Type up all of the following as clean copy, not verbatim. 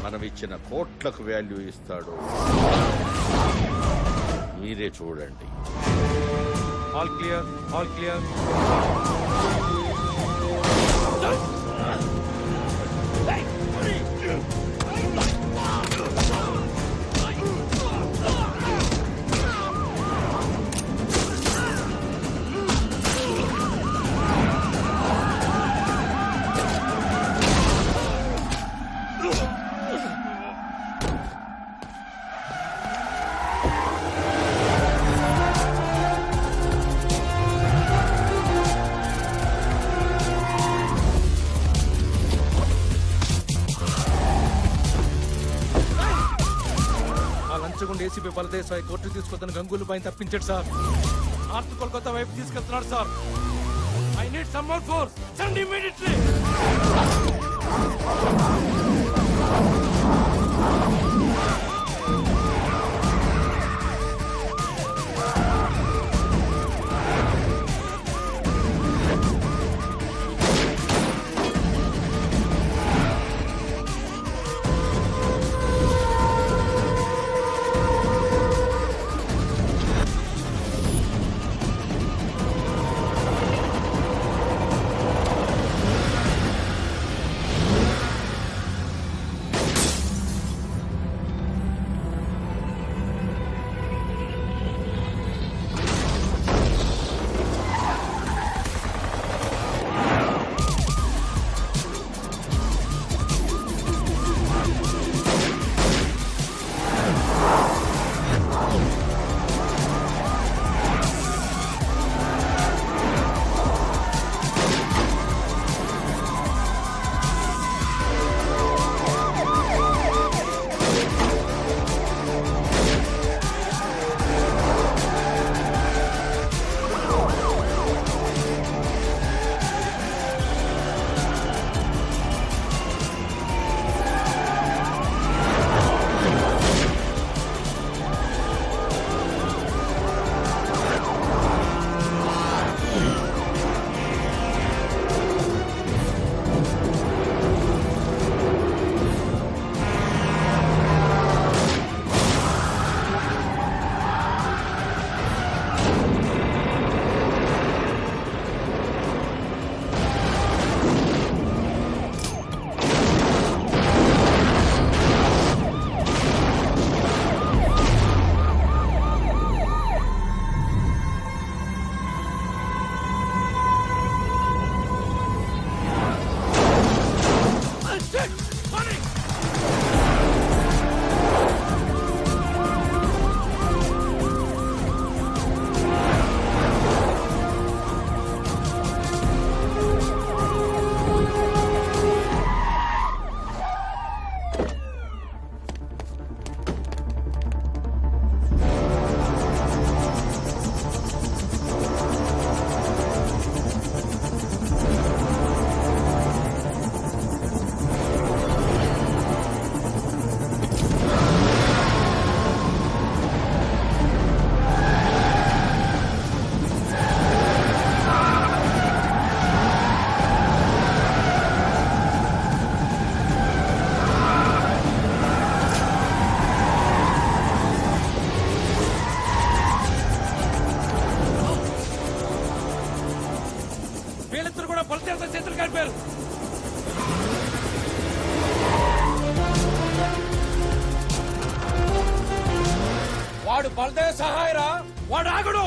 మనం ఇచ్చిన కోట్లకు వాల్యూ ఇస్తాడో మీరే చూడండి. All clear, all clear. ACP బలదేశాయ్ కోర్టు తీసుకొద్దని గంగూలు పైన తప్పించాడు సార్. నార్త్ కోల్కతా వైపు తీసుకెళ్తున్నాడు sir. I need some more force. Send immediately. వాడు బలదేవ సహాయరా, వాడు ఆగడు.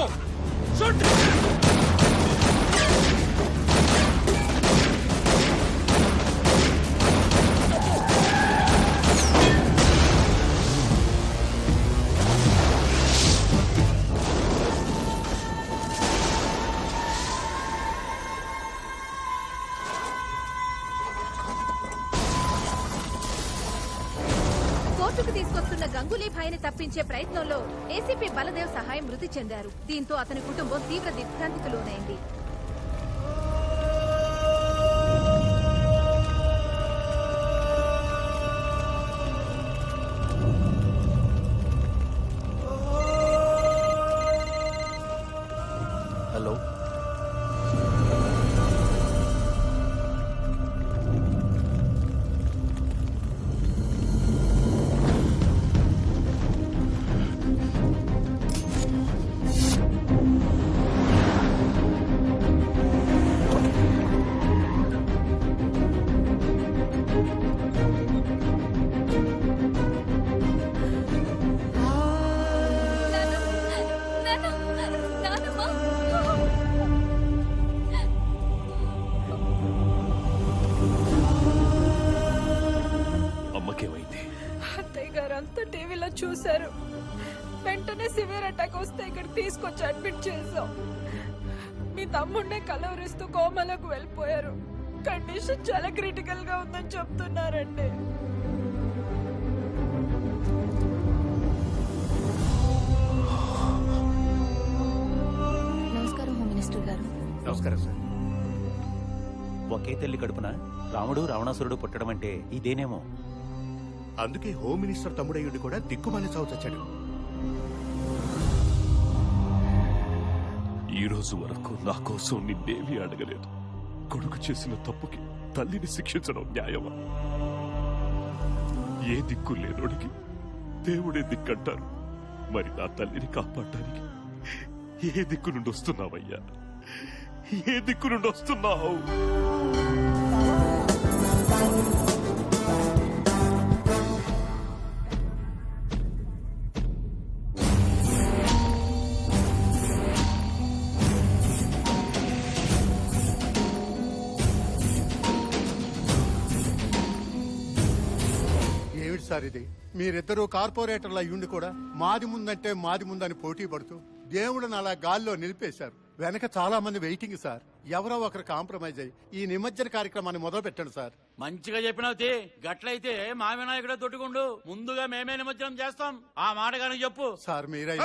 కోర్టుకు తీసుకొస్తున్న గంగూలీ భాయ్ని తప్పించే ప్రయత్నంలో ఏసీపీ బలదేవ్ సహాయం మృతి చెందారు. దీంతో అతని కుటుంబం తీవ్ర దిగ్భ్రాంతికి లోనైంది. హలో, మీరంతా టీవీలో చూశారు. వెంటనే సివియర్ అటాక్ వస్తే ఇక్కడ తీసుకొచ్చి అడ్మిట్ చేసాం. మీ తమ్ముడినే కలవరిస్తూ కోమలోకి వెళ్ళిపోయారు. కండిషన్ చాలా క్రిటికల్ గా ఉందని చెప్తున్నారండి. నమస్కారం హోమ్ మినిస్టర్ గారు. నమస్కారం సార్. ఒకే తల్లి కడుపున రాముడు రావణాసురుడు పుట్టడం అంటే ఇదేనేమో. అందుకే హోమ్ మినిస్టర్ తమ్ముడయ్యుడు కూడా దిక్కుమాలి చావు చచ్చాడు. ఈ రోజు వరకు నా కోసం నిన్నేమీ అడగలేదు. కొడుకు చేసిన తప్పుకి తల్లిని శిక్షించడం న్యాయమా? ఏ దిక్కు లేనోడికి దేవుడే దిక్కంటారు. మరి నా తల్లిని కాపాడటానికి ఏ దిక్కు నుండి వస్తున్నావయ్యా? ఏ దిక్కు నుండి వస్తున్నావు? ఏమిటి సార్ ఇది? మీరిద్దరూ కార్పొరేటర్లు అయ్యుండి కూడా మాది ముందంటే మాది ముందని పోటీ పడుతూ దేవుడిని అలా గాల్లో నిలిపేశారు. వెనక చాలా మంది వెయిటింగ్ సార్. ఎవరో ఒకరు కాంప్రమైజ్ అయ్యి ఈ నిమజ్జన కార్యక్రమాన్ని మొదలు పెట్టండి సార్. మంచిగా చెప్పినావు. గట్లయితే మా వినాయకుడే తొట్టుకుండు. ముందుగా మేమే నిమజ్జనం చేస్తాం. ఆ మాట కానీ చెప్పు సార్ మీరై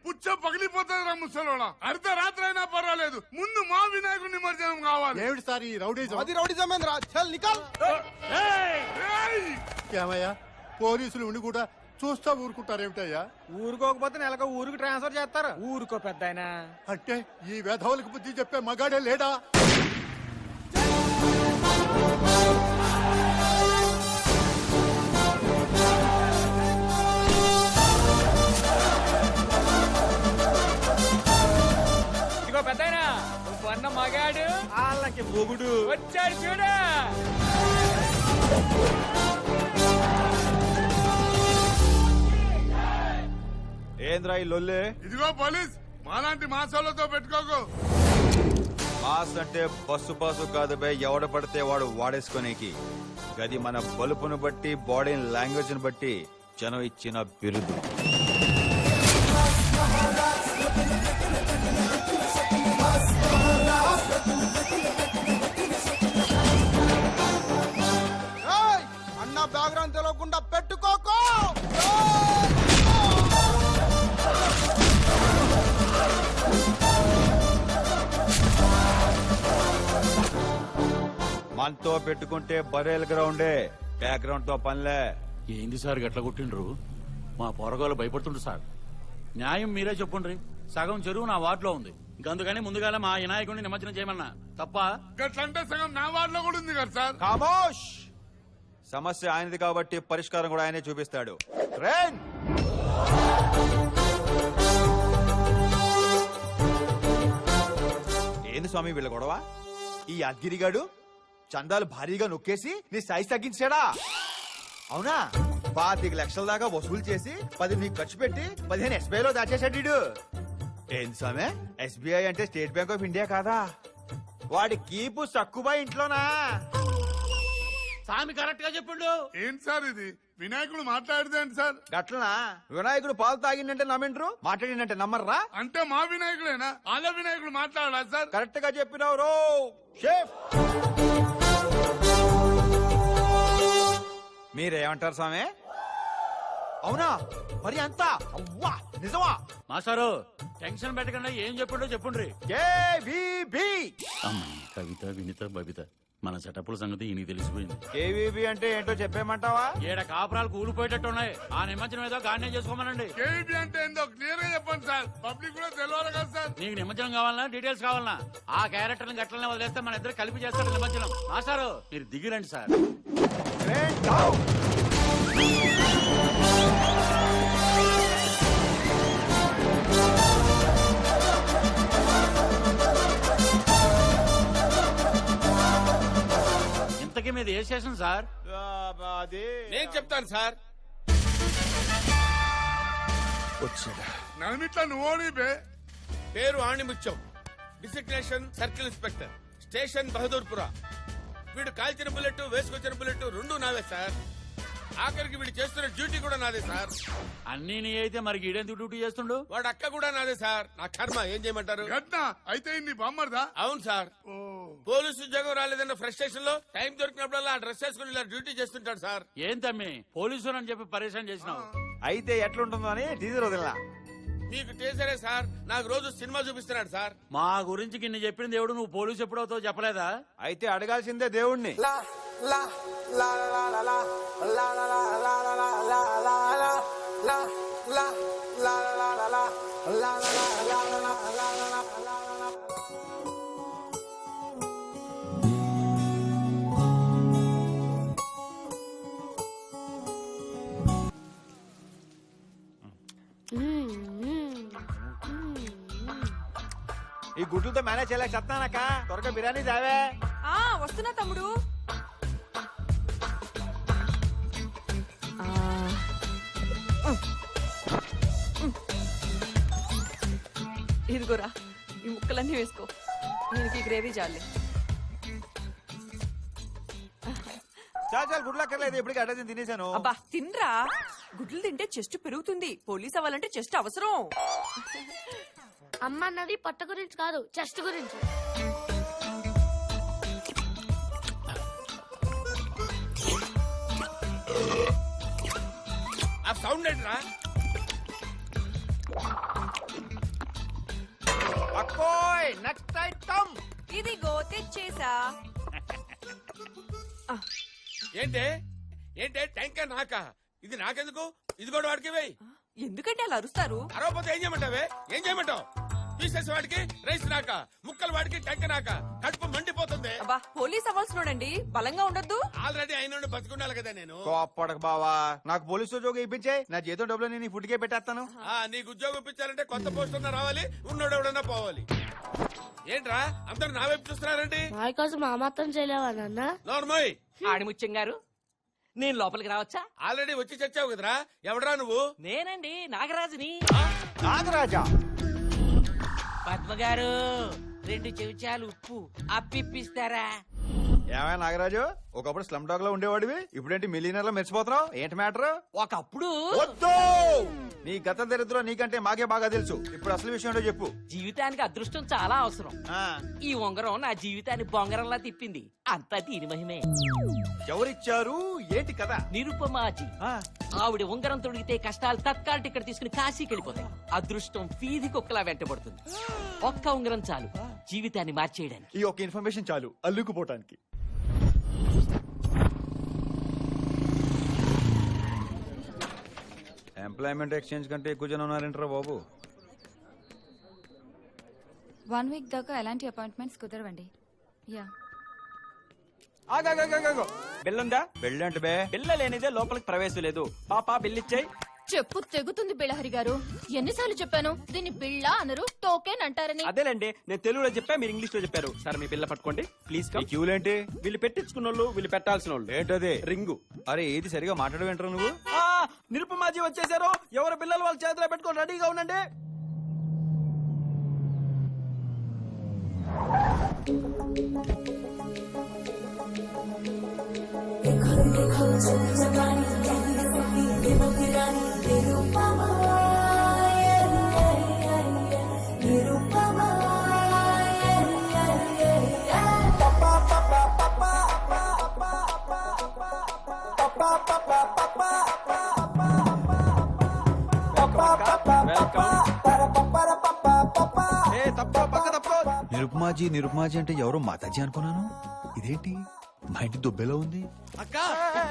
పుచ్చ పగిలిపోతుంది రా ముసలోడా. అర్ధరాత్రి అయినా పర్వాలేదు, ముందు మా వినాయకుడి నిమజ్జనం కావాలి. ఏమిటి సార్ ఈ రౌడీజం? ఏమయ్యా, పోలీసులు ఉండి కూడా చూస్తా ఊరుకుంటారేమిటయ్యా? ఊరుకోకపోతే నెలకు ఊరికి ట్రాన్స్ఫర్ చేస్తారు. ఊరుకో పెద్ద అంటే ఈ వేధవులకు బుద్ధి చెప్పే మగాడే లేడా? ఇదిగో పెద్ద నువ్వు మగాడు వాళ్ళకి మొగుడు వచ్చాడు చూడా. ఏంద్రా ఈ లొల్లే? ఇదిగో పోలీస్, మాలాంటి మాసాలతో పెట్టుకోకు. మాస్ అంటే బస్సు పాసు కాదు బే, ఎవడ పడితే వాడు వాడేసుకునేకి. గది మన బలుపును బట్టి, బాడీ లాంగ్వేజ్ ని బట్టి జనం ఇచ్చిన బిరుదు. అన్న బ్యాక్గ్రౌండ్ తెలియకుండా పెట్టుకోకో. మనతో పెట్టుకుంటే బరేల్ గ్రౌండే, బ్యాక్గ్రౌండ్ తో పనిలే. ఏంది సార్ గట్ల కొట్టిండ్రు? మా పొరగాలు భయపడుతుండ్రు సార్. న్యాయం మీరే చెప్పుండ్రి. సగం చెరువు నా వార్డులో ఉంది. అందుకని ముందుగాల మా వినాయకుడిని నిమజ్జనం చేయమన్నా తప్ప. గట్లంటే సగం నా వార్డులో కూడా ఉంది కదా సార్. ఖామోష్! సమస్య ఆయనది కాబట్టి పరిష్కారం కూడా ఆయనే చూపిస్తాడు. ట్రైన్ ఏంది స్వామి వీళ్ళ గొడవ? ఈ అద్గిరిగాడు చందాలు భారీగా నొక్కేసి నీ సైజ్ తగ్గించాడా? అవునా? 25 లక్షల దాకా వసూలు చేసి 10 నీకు ఖర్చు పెట్టి 15 ఎస్బీఐలో దాచేశాడు. ఏంది స్వామి, ఎస్బీఐ అంటే స్టేట్ బ్యాంక్ ఆఫ్ ఇండియా కాదా? వాడి కీపు సక్కుబా ఇంట్లోనా? స్వామి కరెక్ట్ గా చెప్పిండు. ఏంటి సార్ ఇది? వినాయకుడు మాట్లాడిదేంటి సార్? గట్లనా? వినాయకుడు పాలు తాగిందంటే నమ్మిండ్రు, మాట్లాడిందంటే నమ్మర్రా? అంటే మా వినాయకుడేనా? వాళ్ళ వినాయకుడు మాట్లాడా సార్? కరెక్ట్ గా చెప్పినావు రో షేఫ్. మీరేమంటారు స్వామి? అవునా? మరి అంతా అవ్వా నిజమా? మాస్టారు టెన్షన్ పెట్టకుండా ఏం చెప్పిండో చెప్పుండ్రి. కేవీబీ. అమ్మాయి కవిత, వినిత, బబిత మన సెటప్ల సంగతి ఈయనకి తెలిసిపోయింది. కేవీబీ అంటే ఏంటో చెప్పేమంటావా? ఏడ కాపురాలు కూలిపోయేటట్టు ఉన్నాయి. ఆ నిమజ్జనం ఏదో గానే చేసుకోమనండి. కేబీ అంటే ఏందో క్లియర్ గా చెప్పండి సార్. పబ్లిక్ కూడా తెలియాలి కదా సార్. నీకు నిమజ్జనం కావాలన్నా డీటెయిల్స్ కావాలన్నా ఆ క్యారెక్టర్ గట్లనే వదిలేస్తే మన ఇద్దరు కలిపి చేస్తాడు నిమజ్జనం. మాస్టారు మీరు దిగిరండి సార్. ఇంతకీ మీద ఏ స్టేషన్ సార్? నేను చెప్తాను సార్. నన్నిట్లా నువ్వు ఓడిపే. పేరు Animutyam, designation circle inspector, station Bahadurpura. వీడు కాల్చిన బుల్లెట్, వేసుకొచ్చిన బుల్లెట్ రెండు నావే సార్. ఆఖరికి వీడు చేస్తున్న డ్యూటీ కూడా నాదే సార్. అన్ని నీ అయితే మరి ఈడెందుకు డ్యూటీ చేస్తుండు? వాడు అక్క కూడా నాదే సార్. నా కర్మ, ఏం చేయమంటారు? అయితే నీ బామ్మర్దా? అవును సార్. పోలీసు ఉద్యోగం రాలేదన్న ఫ్రస్ట్రేషన్ లో టైం దొరికినప్పుడల్లా డ్రెస్ వేసుకుని ఇలా డ్యూటీ చేస్తుంటాడు సార్. ఏం తమ్మి పోలీసు అని చెప్పి పరేషాన్ చేసినావు? అయితే ఎట్లుంటుందో అని టీజర్ వదిలినా. మీకు టీచరే సార్, నాకు రోజు సినిమా చూపిస్తున్నాడు సార్. మా గురించి కిన్ని చెప్పిన దేవుడు నువ్వు పోలీసు ఎప్పుడవుతావు చెప్పలేదా? అయితే అడగాల్సిందే దేవుణ్ణి. ఈ గుడ్లతో మేనేజ్ చేయలేక చెప్తానక్క. త్వరగా బిర్యానీ తేవే. వస్తున్నా తమ్ముడు. ఇదిగోరా, ఈ ముక్కలన్నీ వేసుకో. దీనికి గ్రేవీ చాలే. చాలు గుడ్లు అక్కర్లేదు, ఇప్పటికి అడ్డ తినేశాను. అబ్బా తినరా, గుడ్లు తింటే చెస్ట్ పెరుగుతుంది. పోలీస్ అవ్వాలంటే చెస్ట్ అవసరం. అమ్మ అన్నది పొట్ట గురించి కాదు, చెస్ట్ గురించి. ఆ సౌండ్ ఏంట్రా? అక్కోయ్ నెక్స్ట్ ఐటమ్. ఇదిగో తెచ్చేసా. ఏంటే ఏంటే టెంక నాక? ఇది నాకెందుకు? ఇది కూడా వాడికి వేయి. ఎందుకంటే అలా అరుస్తారు? అరవపోతే ఏం చేయమంటావే? ఏం చేయమంటావు? పీసెస్ వాడికి, రైస్ నాక, ముక్కలు వాడికి, టెంక నాక. కడుపు మండిపోతుంది. అబ్బా పోలీస్ అవ్వాల్సినోడండి, బలంగా ఉండొద్దు. ఆల్రెడీ అయిన బతుకున్నాను కదా నేను. కోప్పడక బావా, నాకు పోలీసు ఉద్యోగం ఇప్పించే. నా జీతం డబ్బులు నేను ఫుడ్ కే పెట్టేస్తాను. నీకు ఉద్యోగం ఇప్పించాలంటే కొత్త పోస్ట్ ఉన్నా రావాలి, ఉన్నోడు ఎవడన్నా పోవాలి. ఏంట్రా అందరు నా వైపు చూస్తున్నారండి? మా కోసం మా మాత్రం చేయలేవా నాన్న? నోర్మోయ్. ఆడిముత్యం గారు, నేను లోపలికి రావచ్చా? ఆల్రెడీ వచ్చి చచ్చావు కదరా. ఎవడరా నువ్వు? నేనండి, నాగరాజుని. నాగరాజా? పద్మ గారు, 2 చెంచాలు ఉప్పు అప్పిప్పిస్తారా? ఏమైనా నాగరాజు, ఒకప్పుడు స్లమ్ డాగ్ లో ఉండేవాడివి, ఇప్పుడేంటి మిలియనర్ లో మెరిచిపోతున్నావు? ఏంటి మ్యాటర్? ఒకప్పుడు వద్దు, నీ గత దరిద్రం నీకంటే మాకే బాగా తెలుసు. ఇప్పుడు అసలు విషయం ఏంటో చెప్పు. జీవితానికి అదృష్టం చాలా అవసరం. ఈ ఉంగరం నా జీవితాన్ని బొంగరంలా తిప్పింది. అంతా దీని మహిమే. ఎవరిచ్చారు? ఏంటి కదా? నిరుపమాజీ. ఆవిడ ఉంగరం తొడిగితే కష్టాలు తత్కాల టికెట్ తీసుకుని కాశీకి వెళ్ళిపోతాయి. అదృష్టం ఫీది కుక్కలా వెంటబడుతుంది. ఒక్క ఉంగరం చాలు జీవితాన్ని మార్చేయడానికి. ఈ ఒక్క ఇన్ఫర్మేషన్ చాలు అల్లుకుపోవటానికి. ఎంప్లాయ్మెంట్ ఎక్స్చేంజ్ కంటే ఎక్కువ జనం ఉన్నారంటారా బాబు? 1 వీక్ దాకా ఎలాంటి అపాయింట్మెంట్స్ కుదరవండి. యా బిల్లుందా? బిల్లు అంటే బే, బిల్ల లేనిదే లోపలికి ప్రవేశం లేదు. పాపా బిల్లిచ్చాయి. చెప్పు తెగుతుంది బిళ్ళహరి గారు. ఎన్నిసార్లు చెప్పాను దీన్ని బిళ్ళ అనరు, టోకెన్ అంటారని. అదేలేండి, నేను తెలుగులో చెప్పా, మీరు ఇంగ్లీష్ లో చెప్పారు. సార్ మీ బిల్ల పట్టుకోండి ప్లీజ్. క్యూలేంటి? వీళ్ళు పెట్టించుకున్న వాళ్ళు, వీళ్ళు పెట్టాల్సిన వాళ్ళు. ఏంటది? రింగు. అరే ఏది సరిగా మాట్లాడవేంటారు నువ్వు? నిరుపమాజీ వచ్చేసారు. ఎవరు బిల్లలు వాళ్ళ చేతిలో పెట్టుకొని రెడీగా ఉండండి. నిరుపమాజీ నిరుపమాజీ అంటే ఎవరో మాతాజీ అనుకున్నాను. ఇదేంటి మా ఇంటి దుబ్బెలో ఉంది? అక్క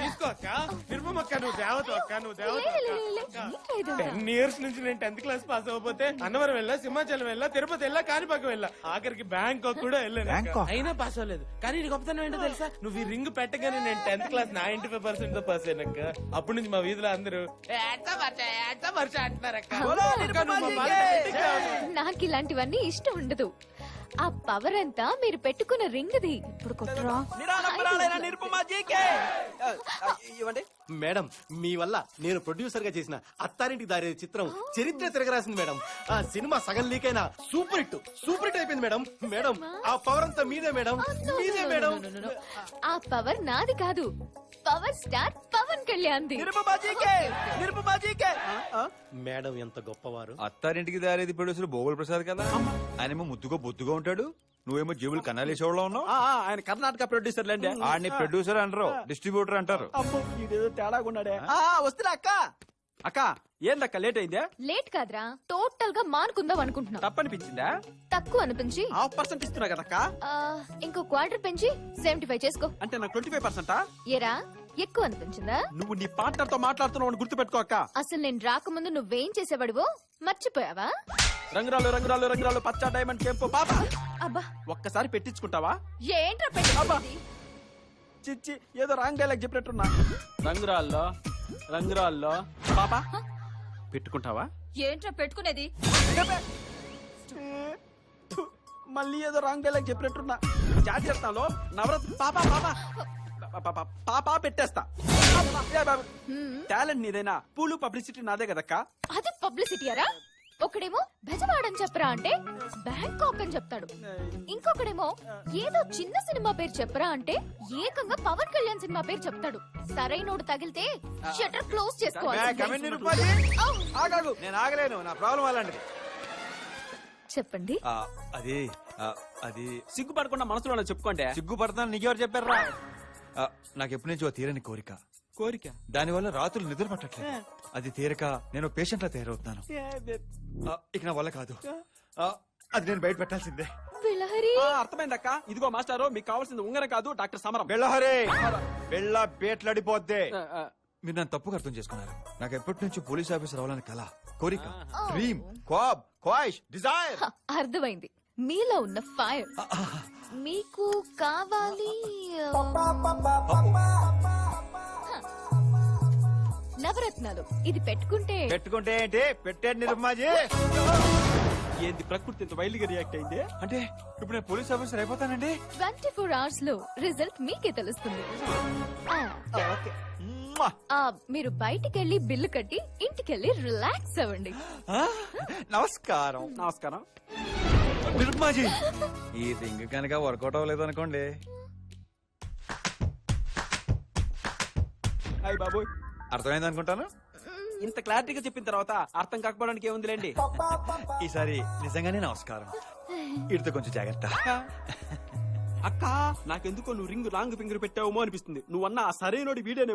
తీసుకో అక్క. నిర్మమక్క, నువ్వు దేవత అక్క, నువ్వు దేవత. 10 years నుంచి నేను 10th క్లాస్ పాస్ అవ్వకపోతే అన్నవరం వెళ్ళా, సింహాచలం వెళ్ళా, తిరుపతి వెళ్ళా, కాణిపాకం వెళ్ళా, ఆఖరికి బ్యాంకాక్ కూడా వెళ్ళాను. అయినా పాస్ అవ్వలేదు. కానీ నీ గొప్పతనం ఏంటో తెలుసా? నువ్వు ఈ రింగ్ పెట్టగానే నేను 10th క్లాస్ 95% తో పాస్ అయినక్క. అప్పటి నుంచి మా వీధిలో అందరూ అంటున్నారక్క. నాకు ఇలాంటివన్నీ ఇష్టం ఉండదు. ఆ పవర్ అంతా మీరు పెట్టుకున్న రింగ్ది. ఇప్పుడు కొట్టరా? ఇవ్వండి. మేడం మీ వల్ల నేను ప్రొడ్యూసర్ గా చేసిన అత్తారింటికి దారి చిత్రం చరిత్ర తిరగరాసింది మేడం. ఆ సినిమా సగం లీక్ అయినా సూపర్ హిట్ అయిపోయింది మేడం. మేడం ఆ పవర్ అంతా మీదే మేడం, మీదే మేడం. ఆ పవర్ నాది కాదు, పవర్ స్టార్ పవన్ కళ్యాణ్ ది. మేడం ఎంత గొప్పవారు. అత్తారింటికి దారేది ప్రొడ్యూసర్ భోగుల ప్రసాద్ కదా, ఆయనేమో ముద్దుగా బొద్దుగా ఉంటాడు, నువ్వేమో జేబులు కన్నాలేసేవాళ్ళ ఉన్నావు. ఆయన కర్ణాటక ప్రొడ్యూసర్ లేండి. ఆడిని ప్రొడ్యూసర్ అంటారు, డిస్ట్రిబ్యూటర్ అంటారు. అబ్బో ఇదేదో తేడాగా ఉన్నాడే. వస్తున్నా అక్క. అక్క ఏందక్క లేట్ అయిందే? లేట్ కాదురా, టోటల్ గా మానుకుందాం అనుకుంటున్నా. తప్పనిపించిందా? తక్కువ అనిపించి 1/2% ఇస్తున్నా కదక్క. ఇంకో క్వార్టర్ పెంచి 75 చేసుకో. అంటే నాకు 25%? ఏరా ఎక్కువ అనిపించిందా? నువ్వు నీ పార్ట్నర్ తో మాట్లాడుతున్నావు గుర్తు పెట్టుకో అక్క. అసలు నేను రాకముందు నువ్వేం చేసేవాడివో మర్చిపోయావా? రంగురాలు రంగురాలు రంగురాలు పచ్చ డైమండ్ కెంపు పాప. అబ్బా ఒక్కసారి పెట్టించుకుంటావా? ఏంట్రా పెట్టుకునేది? చిచ్చి ఏదో రాంగ్ డైలాగ్ చెప్పినట్టున్నా. రంగురాల్లో రంగురాల్లో పాప పెట్టుకుంటావా? ఏంట్రా పెట్టుకునేది? మళ్ళీ ఏదో రాంగ్ డైలాగ్ చెప్పినట్టున్నా. జాగ్రత్తలో నవరత్న పాప పాప పాప పెట్టేస్తా. టాలెంట్ నీదైనా పూలు పబ్లిసిటీ నాదే కదక్క. అది పబ్లిసిటీయరా? ఒకడేమో బెజవాడని చెప్పరా అంటే బ్యాంకాక్ అని చెప్తాడు, ఇంకొకడేమో ఏదో చిన్న సినిమా పేరు చెప్పరా అంటే ఏకంగా పవన్ కళ్యాణ్ సినిమా పేరు చెప్తాడు. సరైనోడు తగిలితే షట్టర్ క్లోజ్ చేసుకోవాలి. నేను ఆగలేను, నా ప్రాబ్లం అలాంటిది. చెప్పండి. అది అది సిగ్గుపడకుండా మనసులో చెప్పుకోండి. సిగ్గుపడతాను నీకెవరు చెప్పారా? నాకు ఎప్పటి నుంచో తీరని కోరిక. దానివల్ల రాత్రులు నిద్ర పట్టట్లేదు. అది తీరక నేను పేషెంట్ లా తయారవుతున్నాను. ఇక నా వల్ల కాదు, అది నేను బయట పెట్టాల్సిందే. అర్థమైందక్క. ఇదిగో మాస్టారు, మీకు కావాల్సింది ఉంగరం కాదు డాక్టర్ సమరం. బెల్లహరే బెల్ల బేట్లాడిపోద్దే. మీరు నన్ను తప్పుగా అర్థం చేసుకున్నారు. నాకు ఎప్పటి నుంచి పోలీస్ ఆఫీసర్ అవ్వాలని కల, కోరిక, డ్రీమ్, క్వాబ్, క్వాయిష్, డిజైర్. అర్థమైంది, మీలో ఉన్న ఫైర్. మీకు కావాలి నవరత్నాలు. ఇది పెట్టుకుంటే ఏంటి పెట్టాడు నిరుమాజీ. ఏంది ప్రకృతి ఇంత వైల్డ్ గా రియాక్ట్ అయింది? అంటే ఇప్పుడు నేను పోలీస్ ఆఫీసర్ అయిపోతానండి. 24 hours లో రిజల్ట్ మీకే తెలుస్తుంది. మీరు బయటికెళ్ళి బిల్లు కట్టి ఇంటికెళ్ళి రిలాక్స్ అవ్వండి. నమస్కారం. నమస్కారం నిరుమాజీ. ఈ థింగ్ కనుక వర్కౌట్ అవ్వలేదు అనుకోండి. అయ్య బాబోయ్, అర్థమైంది అనుకుంటాను. ఇంత క్లారిటీగా చెప్పిన తర్వాత అర్థం కాకపోవడానికి ఏముందిలేండి. ఈసారి నిజంగానే నమస్కారం. ఇడితో కొంచెం జాగ్రత్త. అక్క నాకెందుకో నువ్వు రింగ్ రాంగ్ ఫింగర్ పెట్టావేమో అనిపిస్తుంది. నువ్వన్నా సరైనోడి వీడేనేమో.